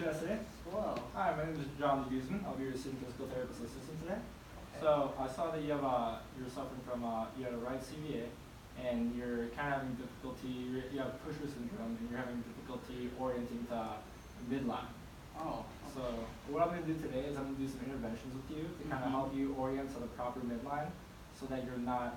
you guys today. Hello. Hi, my name is JohnDeGuzman. I'll be your student physical therapist assistant today. Okay. So I saw that you're suffering from you had a right CVA, and you're kind of having difficulty. You have pusher syndrome, and you're having difficulty orienting to midline. Oh. So what I'm going to do today is I'm going to do some interventions with you to kind of help you orient to the proper midline, so that you're not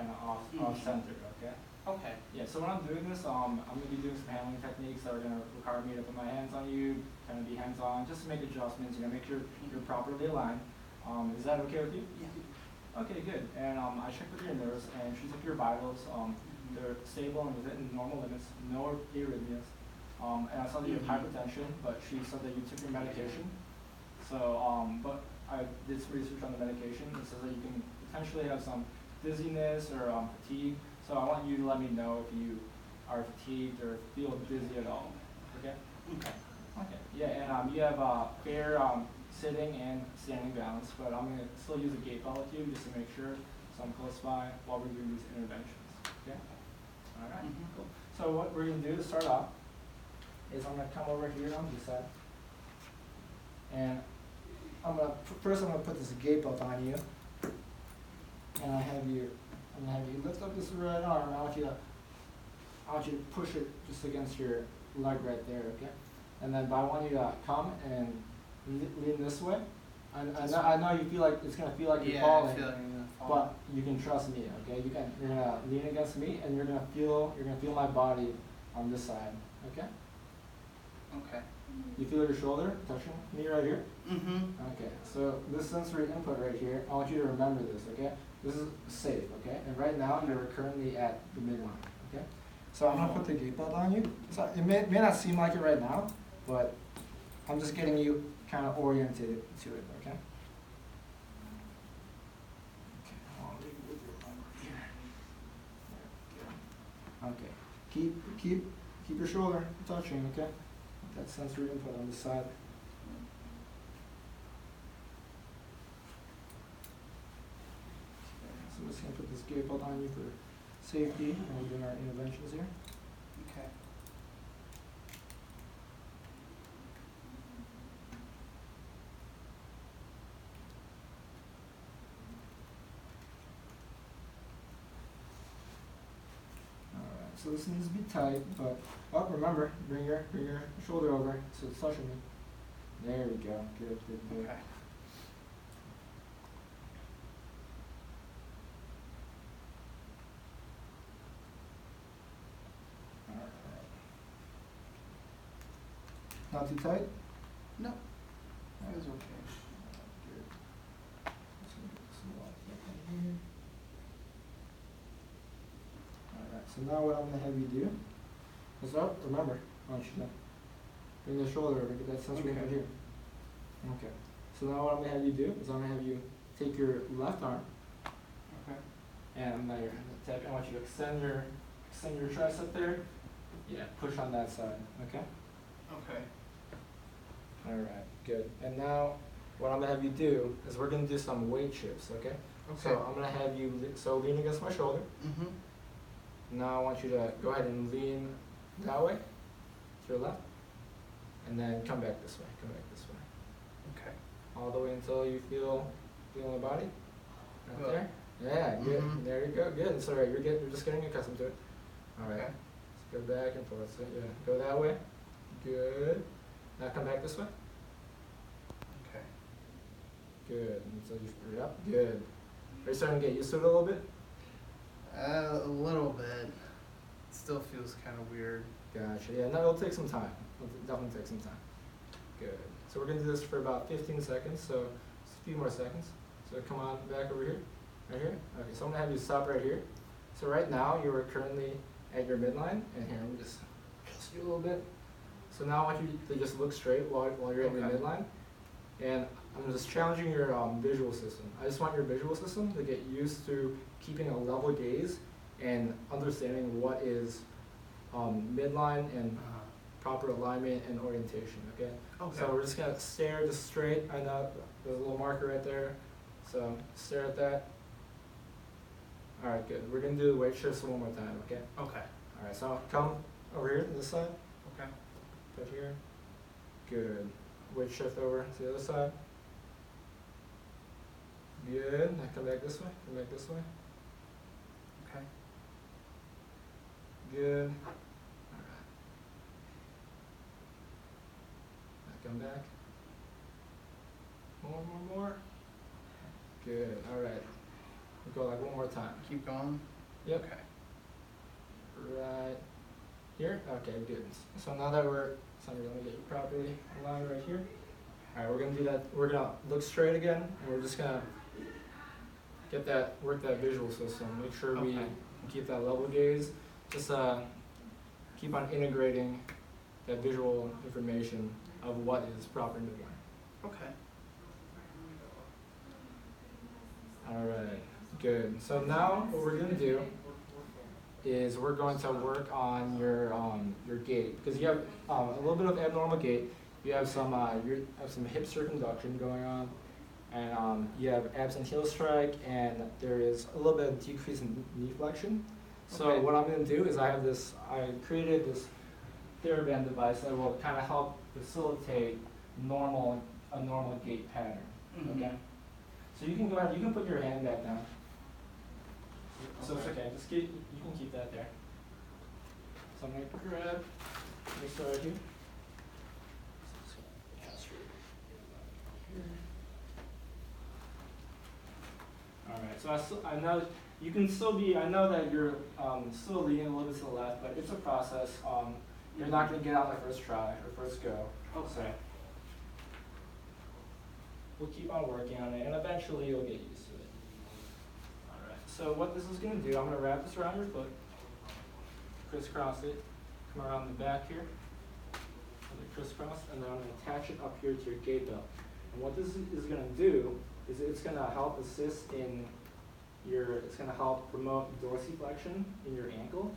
kind of off center. Okay. Okay. Yeah, so when I'm doing this, I'm going to be doing some handling techniques that are going to require me to put my hands on you, kind of be hands-on, just to make adjustments, make sure you're properly aligned. Is that okay with you? Yeah. Okay, good. And I checked with your nurse, and she took your vitals. They're stable and within normal limits, no arrhythmias. And I saw that you have hypertension, but she said that you took your medication. So, but I did some research on the medication. It says that you can potentially have some dizziness or fatigue. So I want you to let me know if you are fatigued or feel dizzy at all. Okay? Okay. Okay. Yeah, and you have fair sitting and standing balance, but I'm going to still use a gait ball with you just to make sure, so I'm close by while we're doing these interventions. Okay? All right. Cool. So what we're going to do to start off is I'm going to come over here on this side, and first I'm going to put this gait belt on you, and I'm gonna have you lift up this right arm. I want you to push it just against your leg right there, okay? And then, but I want you to come and lean this way. I know you feel like it's gonna feel like you're falling, but you can trust me, okay? You're gonna lean against me, and you're gonna feel my body on this side, okay? Okay. You feel your shoulder touching me right here? Mm-hmm. Okay. So this sensory input right here, I want you to remember this, okay? This is safe, okay? And right now, you're currently at the midline, okay? So I'm going to put the gait belt on you. So it may not seem like it right now, but I'm just getting you kind of oriented to it, okay? I'll leave it with your arm right here. Okay. Keep your shoulder touching, okay? That sensory input on this side. So I'm just going to put this gait belt on you for safety while we're doing our interventions here. Okay. Alright, so this needs to be tight, but remember, bring your shoulder over so it's touching me. There we go. Good. Okay. Not too tight? No. That was okay. Good. Just gonna get this locked up in here. Alright, so now what I'm going to have you do is remember, I want you to bring the shoulder over, get that sensory input here. Okay. So now what I'm going to have you do is I'm going to have you take your left arm. Okay. And now you're tap. I want you to extend your tricep there. Yeah, push on that side. Okay? Okay. Alright, good. And now what I'm going to have you do is we're going to do some weight shifts, okay? Okay. So I'm going to have you, lean against my shoulder. Mm-hmm. Now I want you to go ahead and lean that way, to your left, and then come back this way, Okay. all the way until you feel my body, right Good. there. Yeah, good. Mhm. There you go. Good. It's all right. You're just getting accustomed to it. All right. Okay. Let's go back and forth. So yeah, go that way. Good. Now come back this way. Okay. Good. Until you screw it up. Good. Are you starting to get used to it a little bit? A little bit. Still feels kind of weird. Gotcha. Yeah. No, it'll take some time. It'll definitely take some time. Good. So we're gonna do this for about 15 seconds. So just a few more seconds. So come on back over here. Right here? Okay, so I'm gonna have you stop right here. So right now you are currently at your midline, and here, let me just adjust you a little bit. So now I want you to just look straight while you're at your Okay. midline. And I'm just challenging your visual system. I just want your visual system to get used to keeping a level gaze and understanding what is midline and proper alignment and orientation, okay? Okay. So we're just gonna stare just straight. I know there's a little marker right there. So stare at that. All right, good. We're gonna do the weight shifts one more time, okay? Okay. All right, so come over here to this side. Okay. Put here. Good. Weight shift over to the other side. Good. Now come back this way. Come back this way. Okay. Good. All right. Now come back. More. Good. All right. We'll go like one more time. Keep going. Yep. Okay. Right here. Okay, good. So now that we're gonna get you properly aligned right here. All right, we're gonna do that. We're gonna look straight again, and we're just gonna work that visual system. Make sure we Okay. keep that level gaze. Just keep on integrating that visual information of what is proper movement. Okay. All right, good. So now what we're gonna do is we're going to work on your gait, because you have a little bit of abnormal gait. You have some hip circumduction going on, and you have abs and heel strike, and there is a little bit of decrease in knee flexion. So Okay. what I'm going to do is I created this TheraBand device that will kind of help facilitate a normal gait pattern. Mhm. Okay. So you can go ahead. You can put your hand back down. So it's okay. You can keep that there. So I'm gonna grab this right here. All right. So I know you can still be. I know that you're still leaning a little bit to the left, but it's a process. You're not gonna get out on the first try or first go. Okay. So we'll keep on working on it, and eventually you'll get used to it. All right. So what this is going to do, I'm going to wrap this around your foot, crisscross it, come around the back here, crisscross, and then I'm going to attach it up here to your gait belt. And what this is going to do is it's going to help assist in it's going to help promote dorsiflexion in your ankle,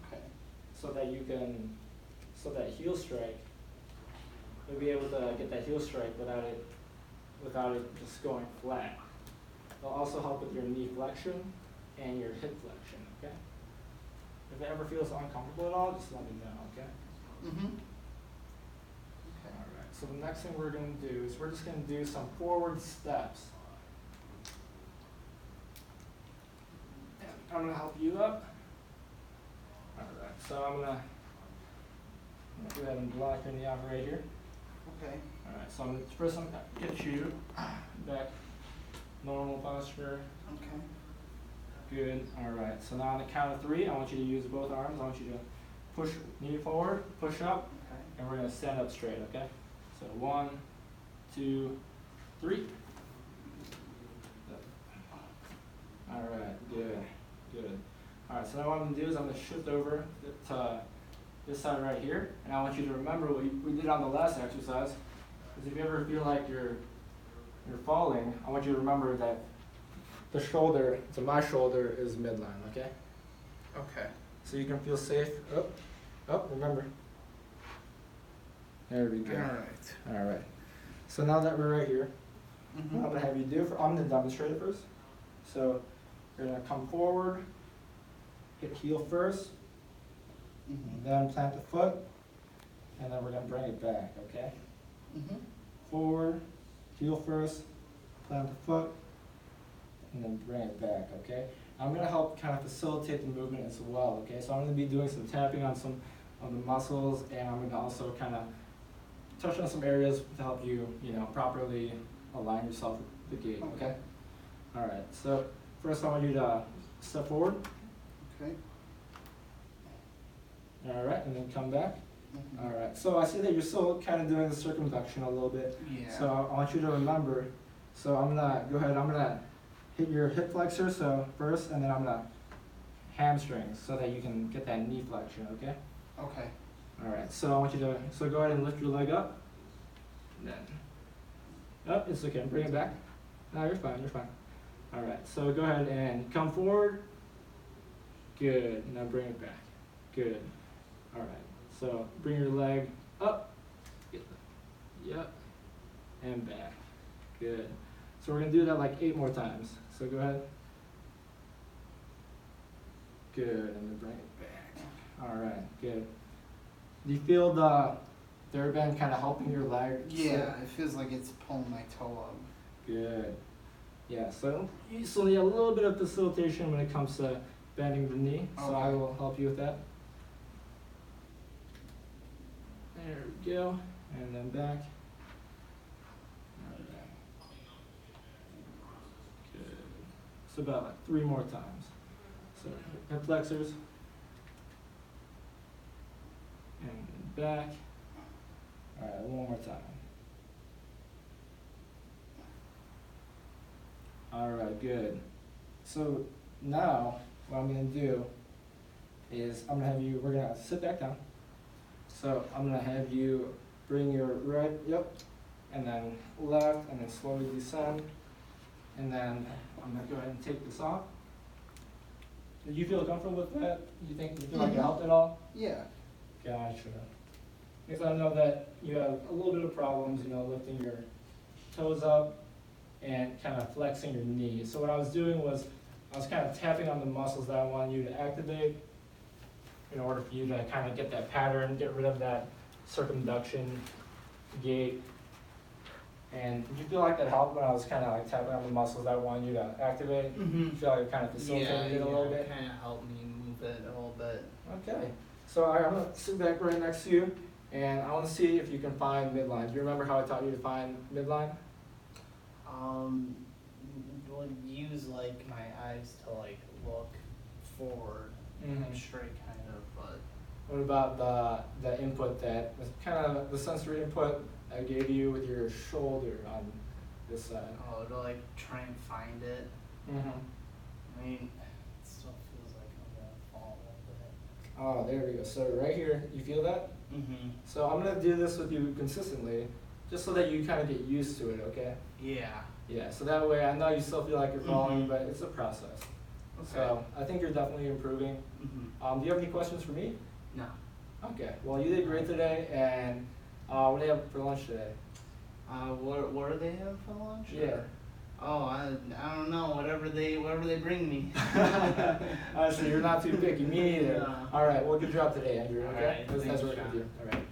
Okay. so that heel strike, you'll be able to get that heel strike without it just going flat. It'll also help with your knee flexion and your hip flexion, okay? If it ever feels uncomfortable at all, just let me know, okay? Mhm. All right, so the next thing we're gonna do is we're just gonna do some forward steps. And I'm gonna help you up. All right, so I'm gonna go ahead and block your knee out right here. Okay. All right, so first I'm gonna get you back, normal posture, Okay. good. All right, so now on the count of 3, I want you to use both arms. I want you to push knee forward, push up, Okay. and we're gonna stand up straight, okay? So 1, 2, 3. All right, good. All right, so now what I'm gonna do is I'm gonna shift over to this side right here, and I want you to remember what we did on the last exercise. Because if you ever feel like you're falling, I want you to remember that the shoulder to my shoulder is midline, okay? Okay. So you can feel safe. Up, remember. There we go. All right. All right. So now that we're right here, Mhm. what I'm gonna have you do I'm gonna demonstrate it first. So you're gonna come forward, hit heel first, Mhm. then plant the foot, and then we're gonna bring it back, okay? Mhm. Forward, heel first, plant the foot, and then bring it back, okay? I'm gonna help kind of facilitate the movement as well, okay? So I'm gonna be doing some tapping on some of the muscles, and I'm gonna also kind of touch on some areas to help you, properly align yourself with the gait, okay? All right, so first I want you to step forward, Okay. all right, and then come back. Mhm. All right, so I see that you're still kind of doing the circumduction a little bit. Yeah. So I want you to remember, so I'm gonna go ahead, I'm gonna hit your hip flexor first, and then I'm gonna hamstrings so that you can get that knee flexion, okay? Okay. All right, so I want you to, go ahead and lift your leg up. And then, it's okay, bring it back. No, you're fine. All right, so go ahead and come forward. Good, now bring it back. Good. All right, so bring your leg up. Yep, and back. Good. So we're gonna do that like 8 more times. So go ahead. Good, and then bring it back. All right, good. Do you feel They've been kind of helping your leg. Yeah, it feels like it's pulling my toe up. Good. Yeah, so you still need a little bit of facilitation when it comes to bending the knee, so I Okay. will help you with that. There we go, and then back. Alright. Good. So about like 3 more times. So hip flexors. And back. Alright, one more time. Alright, good. So now what I'm going to do is I'm going to have you, we're going to sit back down. So I'm going to have you bring your right, and then left, and then slowly descend. And then I'm going to go ahead and take this off. Do you feel comfortable with that? You feel like it helped at all? Yeah. Gotcha. Because I know that you have a little bit of problems, lifting your toes up and kind of flexing your knees. So what I was doing was I was kind of tapping on the muscles that I wanted you to activate in order for you to kind of get that pattern, get rid of that circumduction gait. And did you feel like that helped when I was kind of like tapping on the muscles that I wanted you to activate? You feel like it kind of facilitated it a little bit? Yeah, kind of helped me move it a little bit. Okay. So I'm going to sit back right next to you, and I want to see if you can find midline. Do you remember how I taught you to find midline? Would use like my eyes to like look forward, straight kind of, but. What about the input that was kind of the sensory input I gave you with your shoulder on this side? Oh, to like try and find it. I mean, it still feels like I'm gonna fall a little bit. Oh, there we go. So right here, you feel that? So I'm gonna do this with you consistently, just so that you kind of get used to it. Okay? Yeah. Yeah. So that way, I know you still feel like you're falling, but it's a process. Okay. So I think you're definitely improving. Do you have any questions for me? No. Okay. Well, you did great today, and what do you have for lunch today? What do they have for lunch? Yeah. Oh, I don't know. Whatever they bring me. So you're not too picky. Me neither. No. All right. Well, good job today, Andrew. Okay. All right, It was nice thanks, working with John. you. All right.